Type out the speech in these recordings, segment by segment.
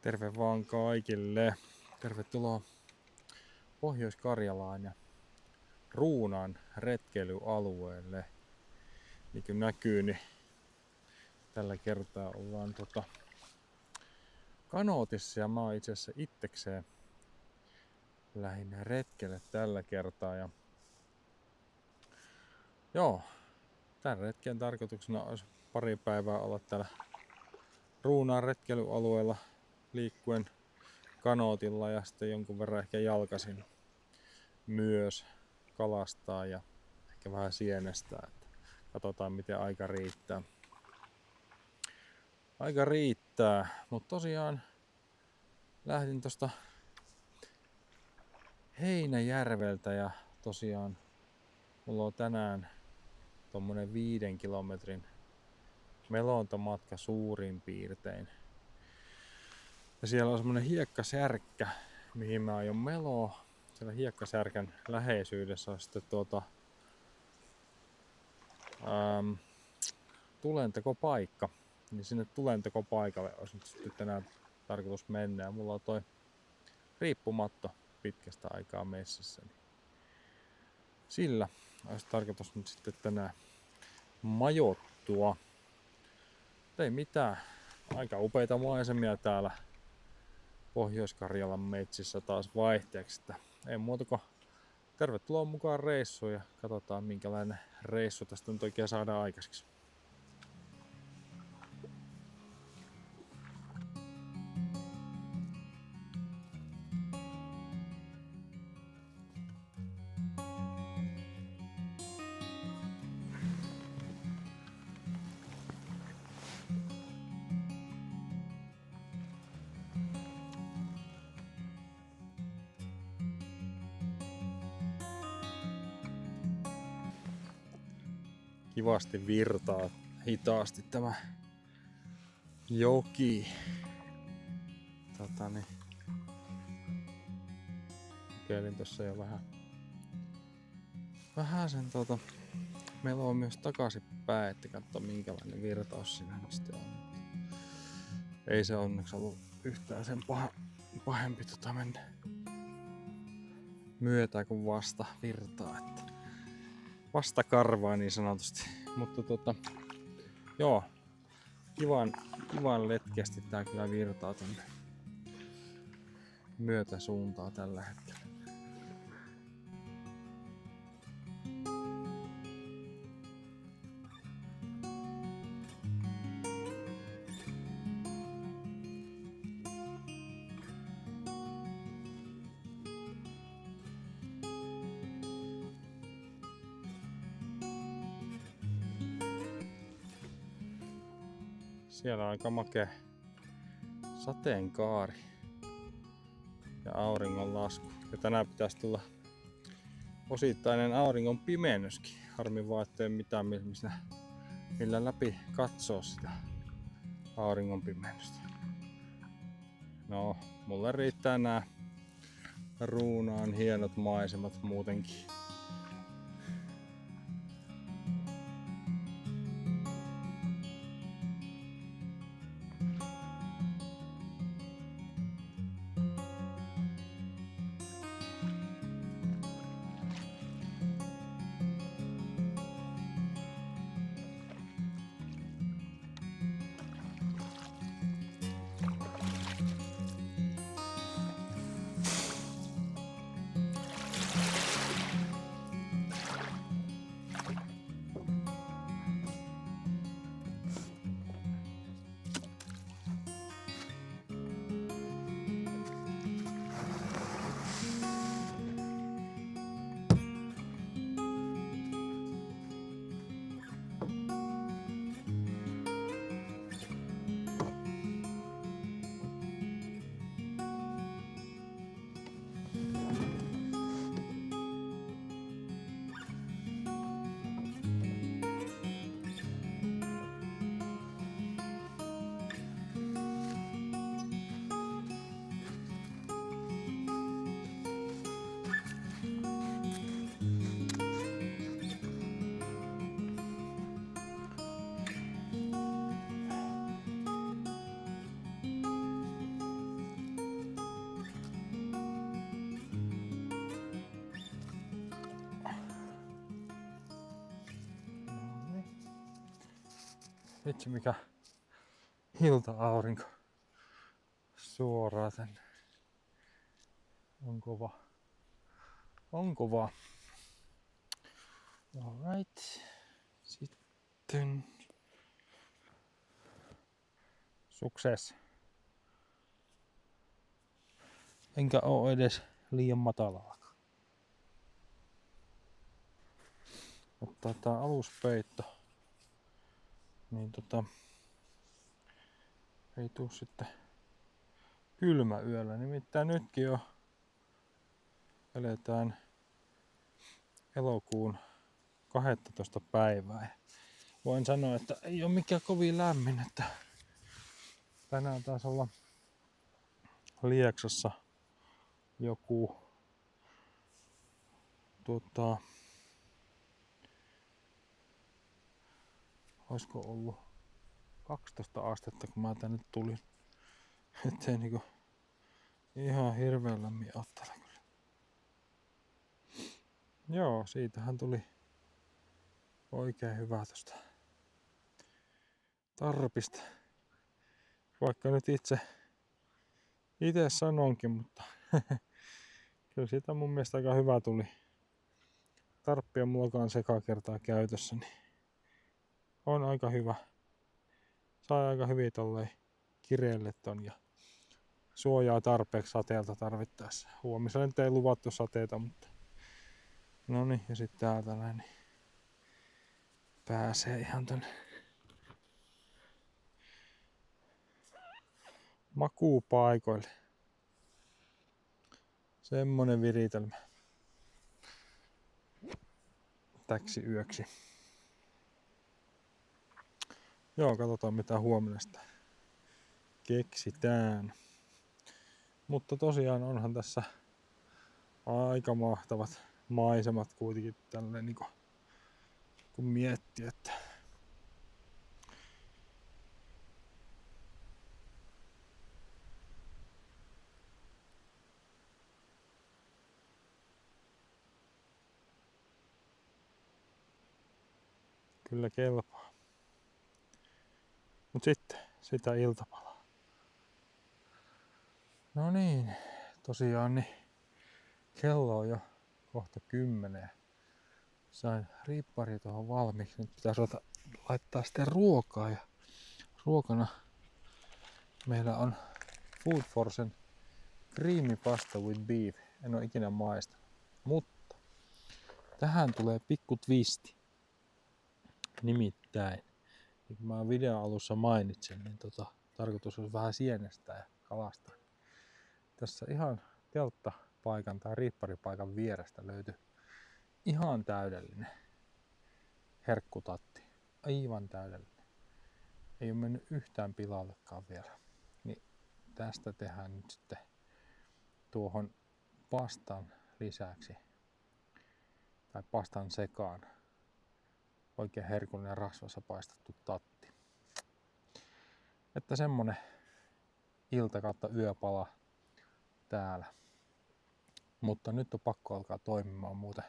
Terve vaan kaikille. Tervetuloa Pohjois-Karjalaan ja Ruunaan retkeilyalueelle. Niin kuin näkyy, niin tällä kertaa ollaan kanootissa ja mä oon itse asiassa itsekseen lähinnä retkelle tällä kertaa. Ja joo, tämän retken tarkoituksena olisi pari päivää olla täällä Ruunaan retkeilyalueella liikkuen kanootilla ja sitten jonkun verran ehkä jalkaisin myös kalastaa ja ehkä vähän sienestää. Katsotaan miten aika riittää. Aika riittää, mutta tosiaan lähdin tosta Heinäjärveltä ja tosiaan mulla on tänään tommonen 5 kilometrin melontamatka suurin piirtein. Ja siellä on semmonen hiekkasärkkä, mihin mä aion meloa. Siellä hiekkasärkän läheisyydessä on sitten tulentekopaikka. Niin sinne tulentekopaikalle olisi nyt sitten tänään tarkoitus mennä. Ja mulla on toi riippumatto pitkästä aikaa messissä. Niin sillä olisi tarkoitus nyt sitten tänään majoittua. Ei mitään. Aika upeita maisemia täällä Pohjois-Karjalan metsissä taas vaihteeksi. Ei muuta kuin tervetuloa mukaan reissuun ja katsotaan minkälainen reissu tästä nyt oikein saadaan aikaiseksi. Kivasti virtaa hitaasti tämä joki. Kokeilin tossa jo vähän sen meloa myös takaisinpäin, että katso minkälainen virtaus siinä nyt sitten on. Ei se onneksi ollut yhtään sen pahempi mennä myötä kuin vasta virtaa. Että vasta karvaa niin sanotusti. Mutta joo, kivan letkeästi tää kyllä virtaa tonne myötäsuuntaa tällä hetkellä. Siellä on aika makea sateenkaari ja auringonlasku. Ja tänään pitäisi tulla osittainen auringon pimennyskin. Harmi vaan ettei mitään millä läpi katsoo sitä auringon pimennystä. No, mulle riittää nää Ruunaan hienot maisemat muutenkin. Vitsi mikä ilta-aurinko suoraan tänne. On kova. On kova. Alright. Sitten sukses. Enkä oo edes liian matalaa. Ottaa tää aluspeitto. Niin ei tuu sitten kylmä yöllä. Nimittäin nytkin jo eletään elokuun 12. päivää. Voin sanoa, että ei oo mikään kovin lämmin, että tänään taas olla Lieksassa joku olisiko ollut 12 astetta kun mä tänne tulin. Ettei niinku ihan hirveän lämmin ottele kyllä. Joo, siitähän tuli oikein hyvä tosta tarpista. Vaikka nyt itse sanonkin, mutta kyllä siitä mun mielestä aika hyvä tuli. Tarppi on mullakaan sekakertaa käytössä, niin on aika hyvä. Sai aika hyvin tolleen kireelle ton ja suojaa tarpeeksi sateelta tarvittaessa. Huomisella nyt ei luvattu sateita, mutta noniin, ja sitten täältä näin niin pääsee ihan tonne makuupaikoille. Semmonen viritelmä täksi yöksi. Joo, katsotaan mitä huomenna sitä keksitään. Mutta tosiaan onhan tässä aika mahtavat maisemat kuitenkin tälleen niinku kun miettii, että kyllä kelpaa. Mut sitten sitä iltapalaa. No niin, tosiaan niin kello on jo kohta 10. Sain riippari tuohon valmiiksi. Nyt pitäisi laittaa sitten ruokaa. Ja ruokana meillä on Food Forcen creamy pasta with beef. En ole ikinä maistanut. Mutta tähän tulee pikku twisti. Nimittäin, niin kuin mä videon alussa mainitsin, niin tarkoitus olisi vähän sienestää ja kalastaa. Tässä ihan telttapaikan tai riipparipaikan vierestä löytyi ihan täydellinen herkkutatti. Aivan täydellinen. Ei ole mennyt yhtään pilallekaan vielä. Niin tästä tehdään nyt sitten tuohon pastan lisäksi tai pastan sekaan oikein herkullinen rasvassa paistettu tatti. Että semmonen ilta kautta yöpala täällä. Mutta nyt on pakko alkaa toimimaan, muuten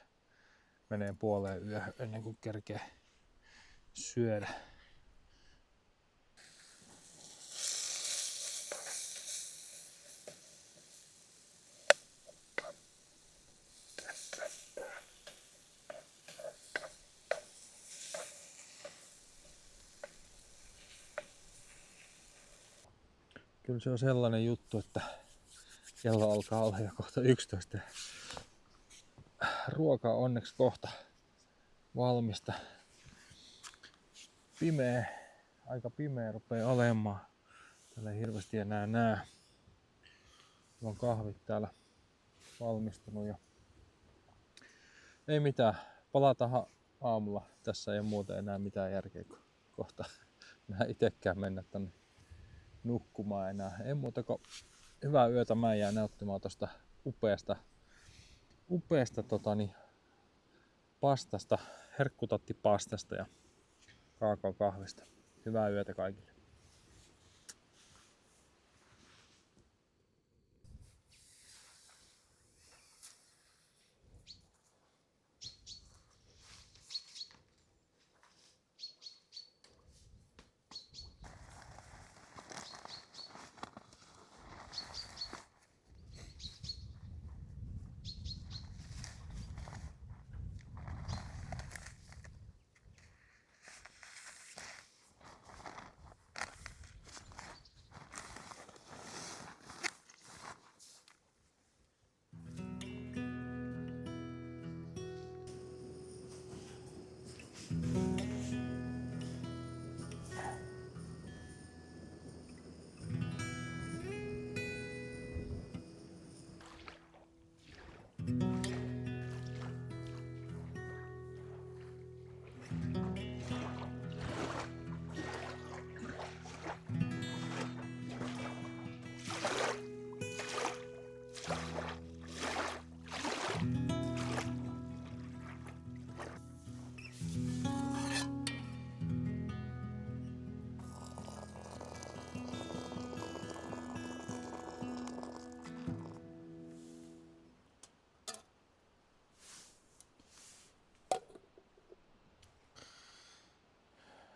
menee puoleen yöhön ennen kuin kerkee syödä. Kyllä se on sellainen juttu, että kello alkaa olla jo kohta 11. Ruoka on onneksi kohta valmista. Aika pimeä rupeaa olemaan. Täällä ei hirveästi enää näe. On kahvit täällä valmistunut ja ei mitään. Palataan aamulla. Tässä ei ole muuten enää mitään järkeä, kun kohta enää itekään mennä tänne nukkumaan enää. Ei muuta kuin hyvää yötä. Mä jään nauttimaan tosta upeasta pastasta, herkkutattipastasta ja kaakaokahvista. Hyvää yötä kaikille.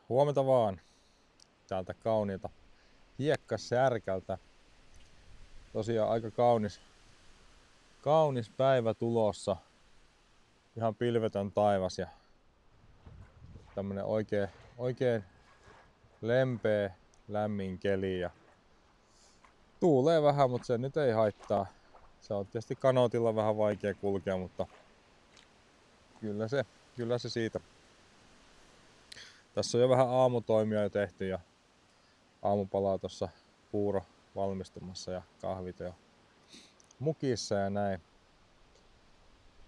Huomenta vaan täältä kauniilta Hiekkasärkältä. Tosiaan aika kaunis päivä tulossa. Ihan pilvetön taivas ja tämmönen oikein lempeä, lämmin keli. Ja tuulee vähän, mutta se nyt ei haittaa. Se on tietysti kanootilla vähän vaikea kulkea, mutta kyllä se siitä. Tässä on jo vähän aamutoimia jo tehty ja aamupalaa tuossa puuro valmistumassa ja kahvit jo mukissa ja näin.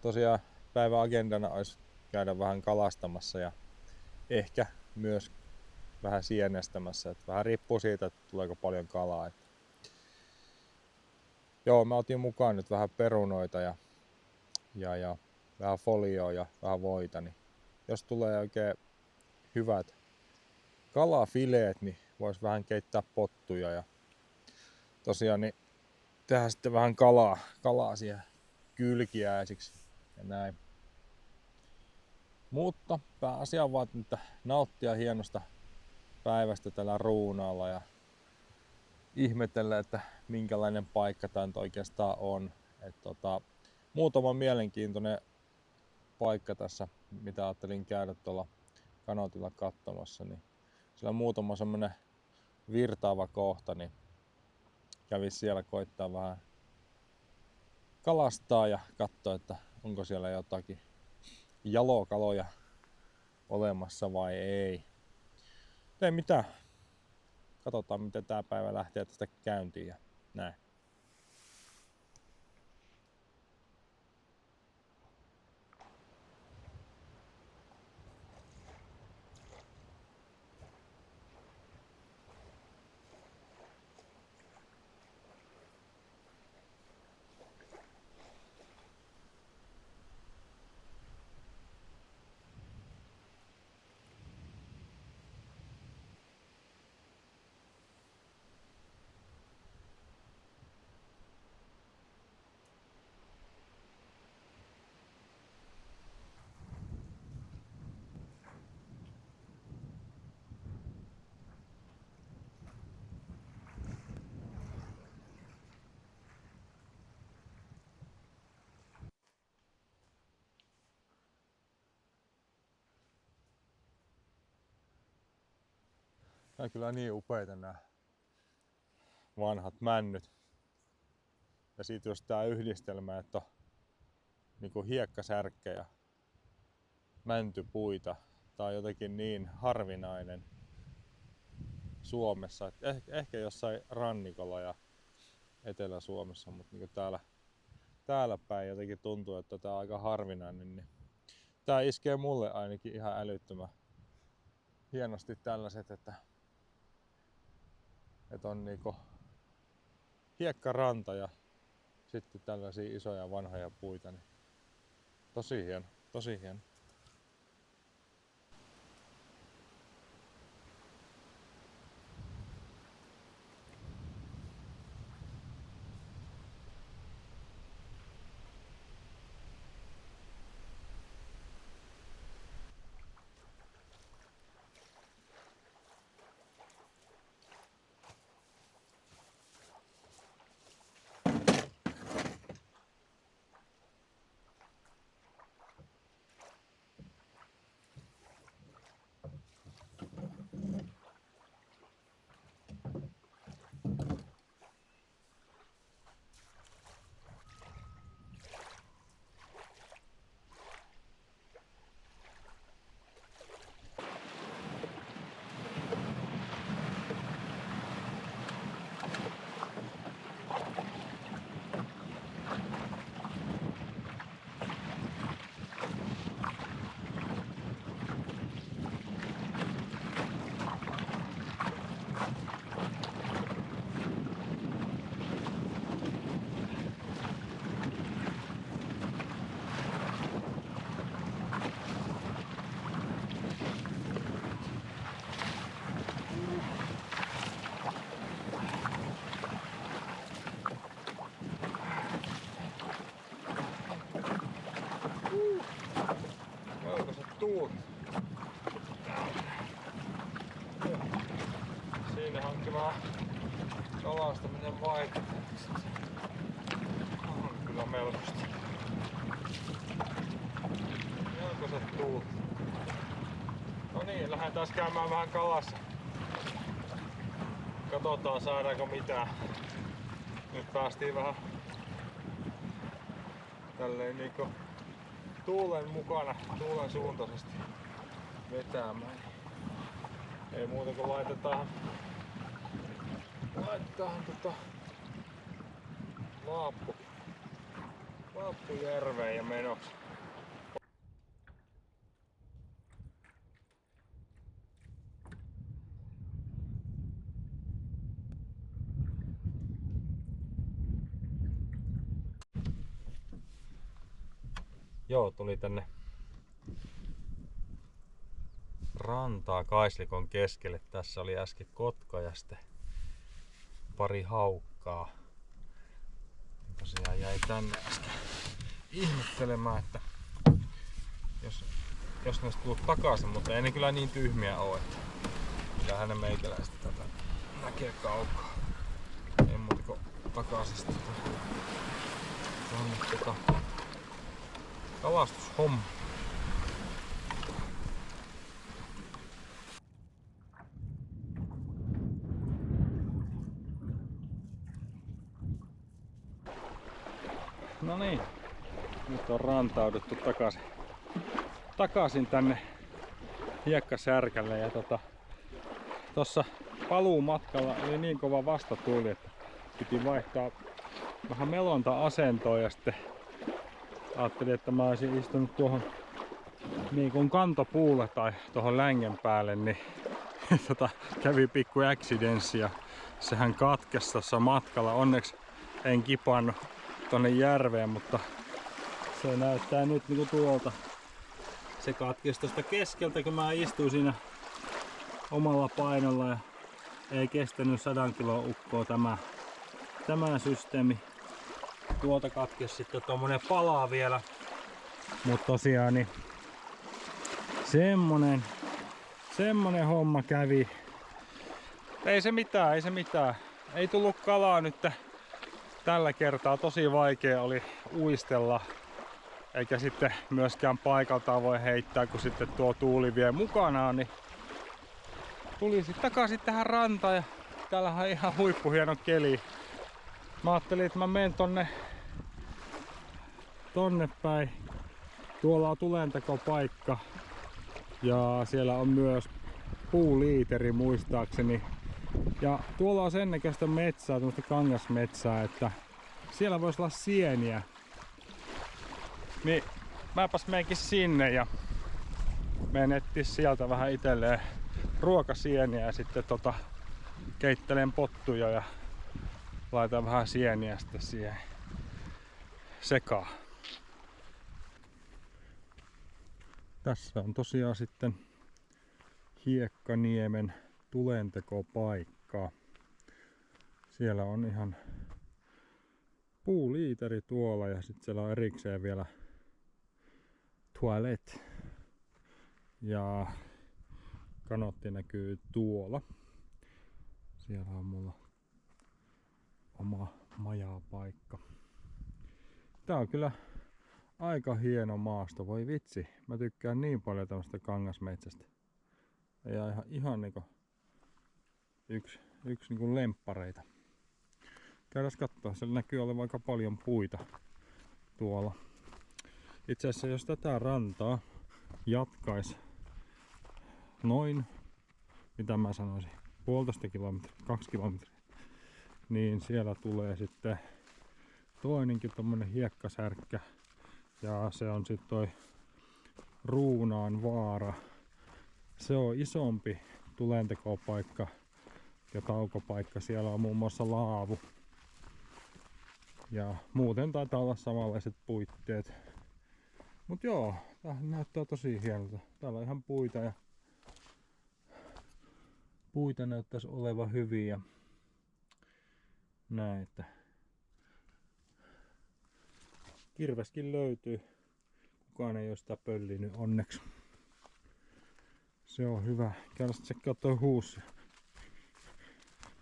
Tosiaan päivän agendana olisi käydä vähän kalastamassa ja ehkä myös vähän sienestämässä. Että vähän riippuu siitä, että tuleeko paljon kalaa. Että joo, mä otin mukaan nyt vähän perunoita ja vähän folioa ja vähän voita. Niin jos tulee oikein hyvät kalafileet, niin vois vähän keittää pottuja ja tosiaan niin tehdä sitten vähän kalaa siihen kylkiäisiksi ja näin. Mutta pääasia on vaan nyt nauttia hienosta päivästä tällä Ruunaalla ja ihmetellä, että minkälainen paikka tämä nyt oikeastaan on. Muutama mielenkiintoinen paikka tässä, mitä ajattelin käydä tuolla kanootilla katsomassa, niin siellä on muutama semmonen virtaava kohta, niin kävin siellä koittaa vähän kalastaa ja katsoa, että onko siellä jotakin jalokaloja olemassa vai ei. Ei mitään. Katsotaan, miten tää päivä lähtee tästä käyntiin ja näin. Nämä on kyllä niin upeita nämä vanhat männyt. Ja sit jos tää yhdistelmä, että on niinku hiekkasärkkä ja mäntypuita. Tää on jotenkin niin harvinainen Suomessa. Et ehkä jossain rannikolla ja Etelä-Suomessa, mutta niinku täällä päin jotenkin tuntuu, että tää on aika harvinainen. Niin tää iskee mulle ainakin ihan älyttömän hienosti tällaiset, että on niinku hiekkaranta ja sitten tällaisia isoja vanhoja puita. Niin tosi hieno, tosi hieno. ehkä vähän kalastaminen vaikuttaa. On kyllä melkoista. Melkoiset tuulet. No niin, lähdetään taas käymään vähän kalassa. Katsotaan saadaanko mitään. Nyt päästiin vähän tälleen niinku tuulen mukana, tuulen suuntaisesti vetämään. Ei muuta kuin laitetaan laappu järveen ja menoksi. Joo, tuli tänne rantaa Kaislikon keskelle. Tässä oli äsken kotka ja sitten pari haukkaa. Tosiaan jäi tänne äsken ihmettelemään, että jos ne tullut takaisin, mutta ei ne kyllä niin tyhmiä ole, että kyllähän ne meikäläistä tätä näkee kaukaa. Ei muuta kuin takaisin sitten kalastushomma. No niin, nyt on rantauduttu takaisin tänne hiekkasärkälle ja tossa paluumatkalla oli niin kova vastatuuli, että piti vaihtaa vähän melonta-asentoa ja sitten ajattelin, että mä olisin istunut tuohon niin kuin kantopuulle tai tuohon längen päälle, niin kävi pikku accidenssi ja sehän katkesi tuossa matkalla. Onneksi en kipannut tonne järveen, mutta se näyttää nyt niinku tuolta. Se katkesi tuosta keskeltä, kun mä istuin siinä omalla painolla ja ei kestänyt 100 kilon ukkoa tämä systeemi. Tuolta katkesi sitten tommonen palaa vielä. Mutta tosiaan niin semmonen homma kävi. Ei se mitään. Ei tullut kalaa nyt tällä kertaa. Tosi vaikea oli uistella. Eikä sitten myöskään paikaltaan voi heittää, kun sitten tuo tuuli vie mukanaan. Niin tuli sitten takaisin tähän rantaan ja täällähän on ihan huippuhieno keli. Mä ajattelin, että mä menen tonne päin. Tuolla on tulentekopaikka ja siellä on myös puuliiteri muistaakseni. Ja tuolla on sen näköistä metsää, tämmöistä kangasmetsää, että siellä voisi olla sieniä. Niin mäpäs menenkin sinne ja menen etsiä sieltä vähän itselleen ruokasieniä ja sitten keittelen pottuja ja laitan vähän sieniä sitten siihen sekaan. Tässä on tosiaan sitten Hiekkaniemen tulentekopaikka. Siellä on ihan puuliiteri tuolla ja sitten siellä on erikseen vielä toilet. Ja kanotti näkyy tuolla. Siellä on mulla oma majapaikka. Tää on kyllä aika hieno maasto, voi vitsi. Mä tykkään niin paljon tämmöstä kangasmetsästä. Ja ihan niinku yksi niinku lemppareita. Käydään katsoa, siellä näkyy olevan aika paljon puita tuolla. Itse asiassa jos tätä rantaa jatkais noin, mitä mä sanoisin, 1,5 kilometriä, 2 kilometriä, niin siellä tulee sitten toinenkin tommonen hiekkasärkkä. Ja se on sitten toi Ruunaan vaara. Se on isompi tulentekopaikka ja taukopaikka. Siellä on muun muassa laavu. Ja muuten taitaa olla samanlaiset puitteet. Mut joo, tää näyttää tosi hienolta. Täällä on ihan puita ja puita näyttäisi olevan hyviä. Näin, että kirveskin löytyy. Kukaan ei oo sitä pöllinyt onneksi. Se on hyvä. Käydään tsekkaa toi huussi.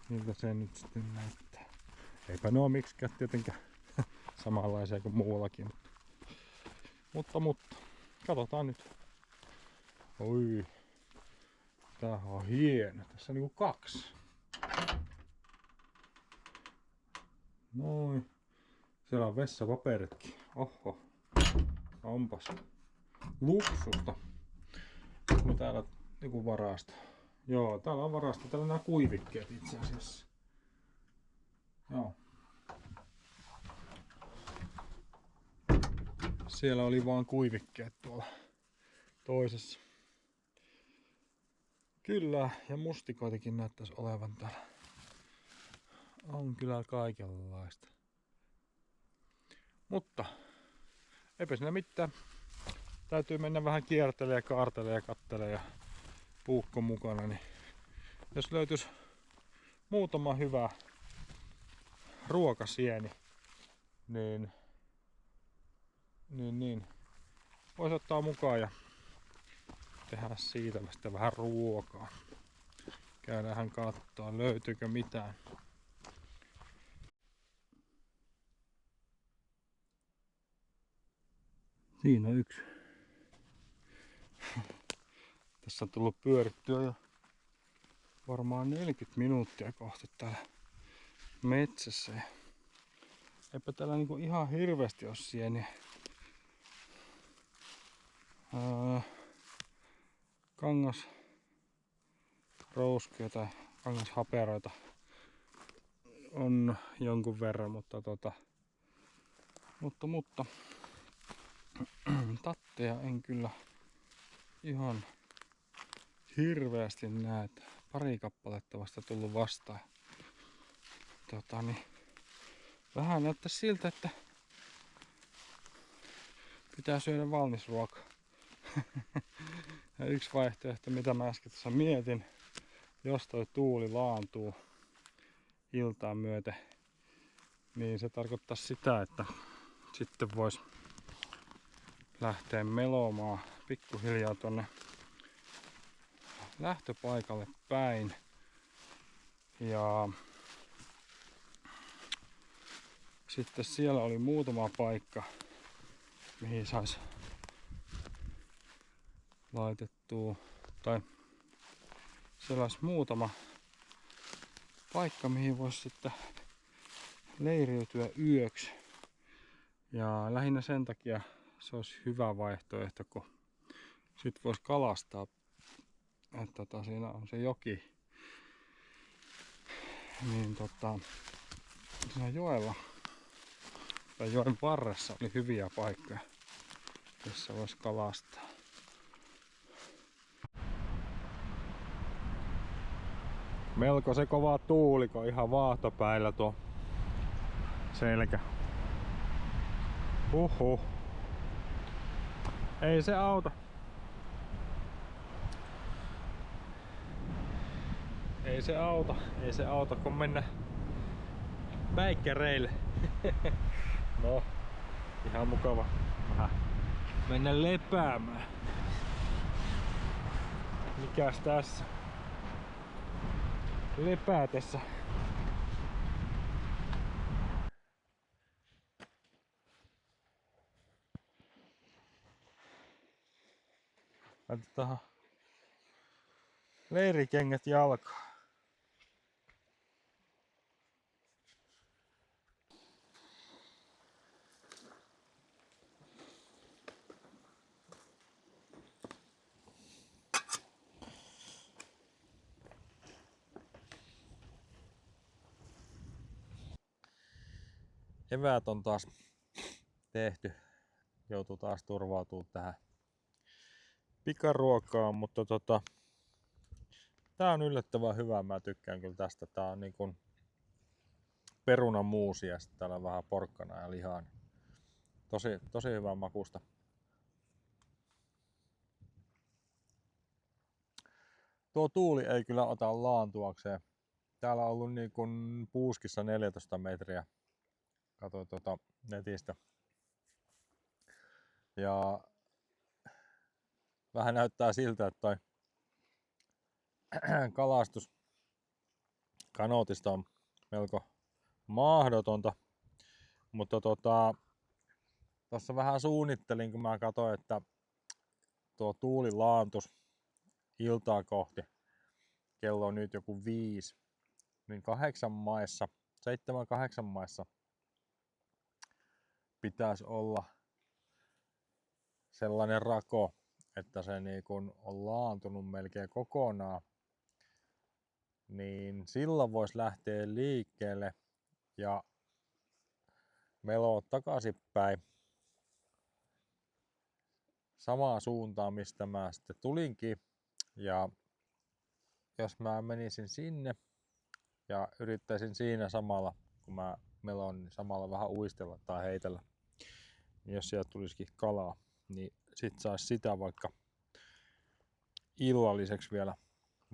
miltä se nyt sitten näyttää. Eipä ne oo miksikään tietenkään samanlaisia kuin muuallakin. Mutta. Katsotaan nyt. Oi. Tää on hieno. Tässä on niinku 2. Noin. Siellä on vessapaperitkin. Oho. Onpas luksusta. Onko täällä joku varasto? Joo, täällä on varasto. Täällä on nämä kuivikkeet itse asiassa. Joo. Siellä oli vaan kuivikkeet tuolla toisessa. Kyllä, ja mustikoitakin näyttäisi olevan täällä. On kyllä kaikenlaista. Mutta eipä siinä mitään. Täytyy mennä vähän kiertelemään ja kaartelemaan ja katselemaan ja puukko mukana. Niin jos löytyisi muutama hyvä ruokasieni, niin voisi ottaa mukaan ja tehdä siitä sitten vähän ruokaa. Käydään katsoa, löytyykö mitään. Siinä on yksi. Tässä on tullut pyörittyä jo varmaan 40 minuuttia kohta täällä metsässä. Ja eipä täällä niinku ihan hirveästi ole sieniä. Kangasrouskuja tai kangashaperoita on jonkun verran, mutta tatteja en kyllä ihan hirveästi näe. Pari kappaletta vasta tullut vastaan. Vähän näyttää siltä, että pitää syödä valmis ruoka. Ja yksi vaihtoehto, mitä mä äsken tuossa mietin, jos toi tuuli laantuu iltaan myöten, niin se tarkoittaa sitä, että sitten vois lähteä melomaan pikkuhiljaa tonne lähtöpaikalle päin. Ja sitten siellä oli muutama paikka, mihin sais laitettua, tai siellä olisi muutama paikka, mihin voisi sitten leiriytyä yöksi. Ja lähinnä sen takia se olisi hyvä vaihtoehto, kun sit voisi kalastaa, että siinä on se joki, niin siinä joella tai joen varressa oli hyviä paikkoja, jossa voisi kalastaa. Melko se kova tuuliko ihan vaahtopäillä tuo selkä. Ei se auta. Ei se auta kun mennä päikkäreille. No, ihan mukava vähän mennä lepäämään. Mikäs tässä? Lepäätessä. Laitetaan leirikengät jalkaan. Eväät on taas tehty. Joutuu taas turvautumaan tähän pikaruokaan, mutta tää on yllättävän hyvä. Mä tykkään kyllä tästä. Tää on niin kuin perunamuusi ja sitten täällä on vähän porkkana ja lihaa. Tosi hyvää makusta. Tuo tuuli ei kyllä ota laantuakseen. Täällä on ollut niin kuin puuskissa 14 metriä. Katsoin netistä. Ja vähän näyttää siltä, että toi Kanootista on melko mahdotonta, mutta tuossa vähän suunnittelin, kun mä katsoin, että tuo tuuli laantus iltaa kohti, kello on nyt joku 5, niin 7-8 maissa pitäisi olla sellainen rako, että se niin kun on laantunut melkein kokonaan, niin silloin voisi lähteä liikkeelle ja meloa takaisinpäin samaan suuntaan, mistä mä sitten tulinkin. Ja jos mä menisin sinne ja yrittäisin siinä samalla, kun mä melon, niin samalla vähän uistella tai heitellä, niin jos sieltä tulisikin kalaa, niin sit saisi sitä vaikka illalliseksi vielä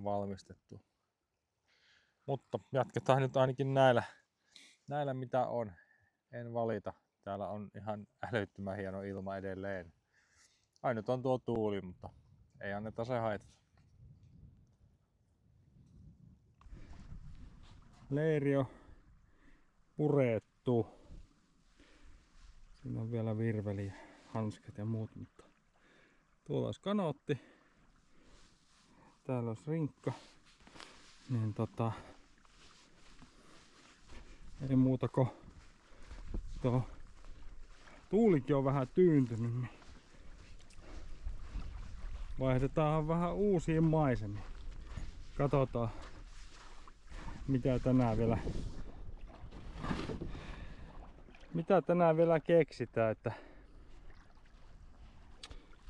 valmistettua. Mutta jatketaan nyt ainakin näillä mitä on. En valita. Täällä on ihan älyttömän hieno ilma edelleen. Ainut on tuo tuuli, mutta ei anneta se haitata. Leiri on purettu. Siinä on vielä virveli, hanskat ja muut, mutta tuolla olisi kanootti. Täällä olisi rinkka. Niin ei muuta kuin tuo tuulikin on vähän tyyntynyt, niin vaihdetaan vähän uusiin maisemiin. Katsotaan mitä tänään vielä keksitään, että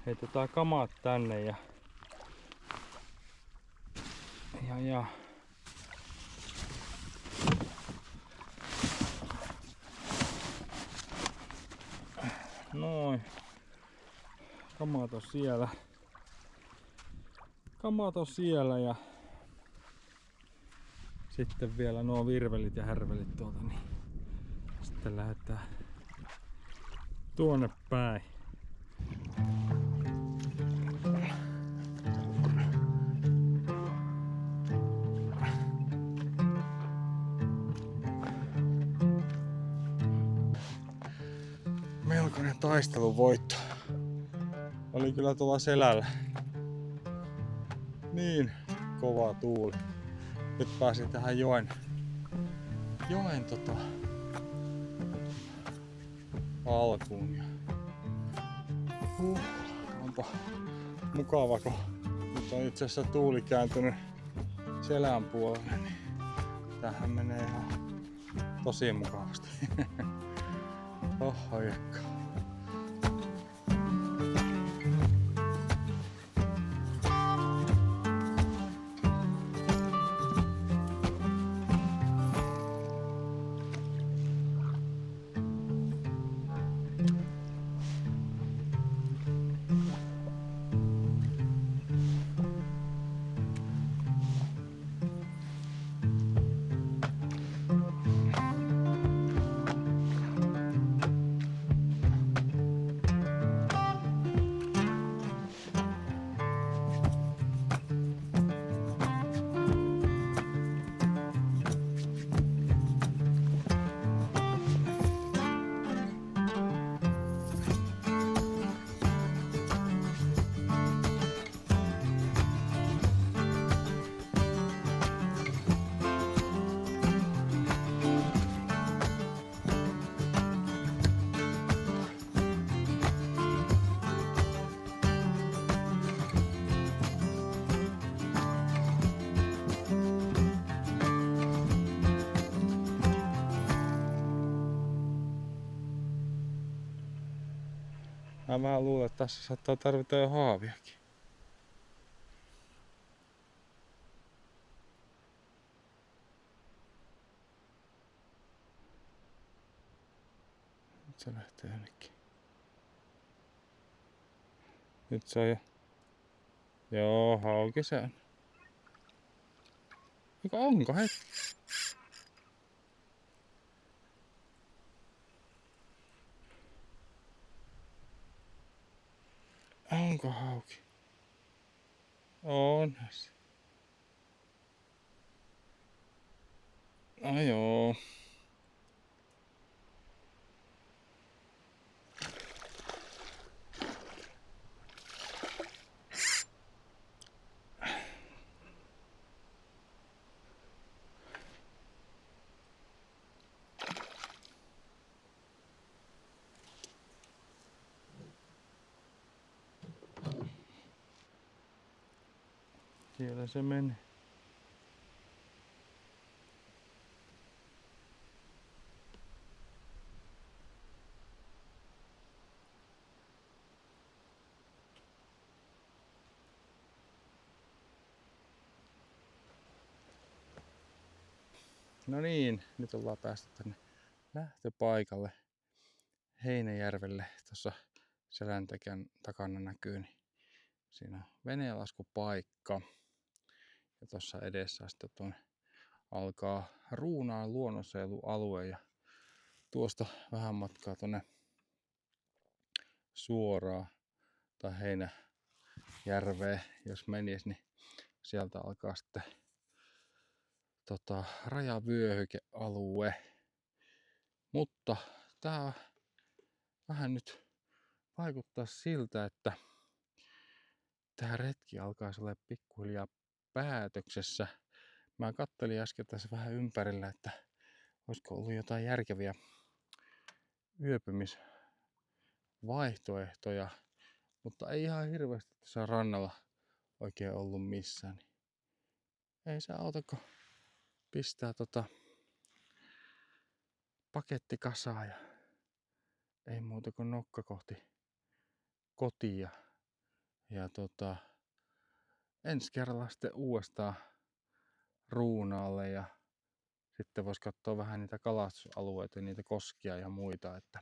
heitetään kamat tänne ja noin. Kamat on siellä ja sitten vielä nuo virvelit ja härvelit tuolta, niin sitten lähdetään tuonne päin. Melkoinen taisteluvoitto oli kyllä tuolla selällä. Niin kova tuuli. Nyt pääsin tähän joen alkuun. Onpa mukava, kun nyt on itse asiassa tuuli kääntynyt selän puolelle, niin tähän menee ihan tosi mukavasti. Oho jekka. Mä vähän luulen, että tässä saattaa tarvita jo haaviakin. Nyt se lähtee jonnekin. Nyt se on jo. Joo, hauki se on. Onko hetki? Onko hauki? Onhan se. joo. Siellä se meni. No niin, nyt ollaan päästy tänne lähtöpaikalle Heinäjärvelle. Tuossa seläntekän takana näkyy, niin siinä on veneenlaskupaikka. Ja tuossa edessä sitten alkaa Ruunaan luonnonsuojelualue ja tuosta vähän matkaa tuonne suoraan tai Heinäjärveen, jos menisi, niin sieltä alkaa sitten rajavyöhykealue. Mutta tää vähän nyt vaikuttaa siltä, että tää retki alkaisi olla pikkuhiljaa päätöksessä. Mä kattelin äsken tässä vähän ympärillä, että olisiko ollut jotain järkeviä yöpymisvaihtoehtoja, mutta ei ihan hirveästi tässä rannalla oikein ollut missään. Ei se auta, kun pistää paketti kasaan ja ei muuta kuin nokka kohti kotia. Ja ensi kerralla sitten uudestaan Ruunaalle ja sitten voisi katsoa vähän niitä kalastusalueita, niitä koskia ja muita. Että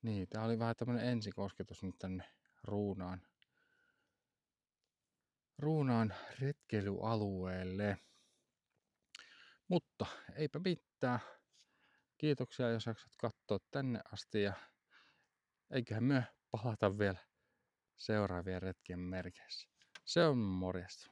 niin, tää oli vähän tämmönen ensikosketus nyt tänne Ruunaan retkeilyalueelle. Mutta eipä mitään. Kiitoksia, jos jaksat katsoa tänne asti ja eiköhän me palata vielä seuraavien retkien merkeissä. Se on morjesta.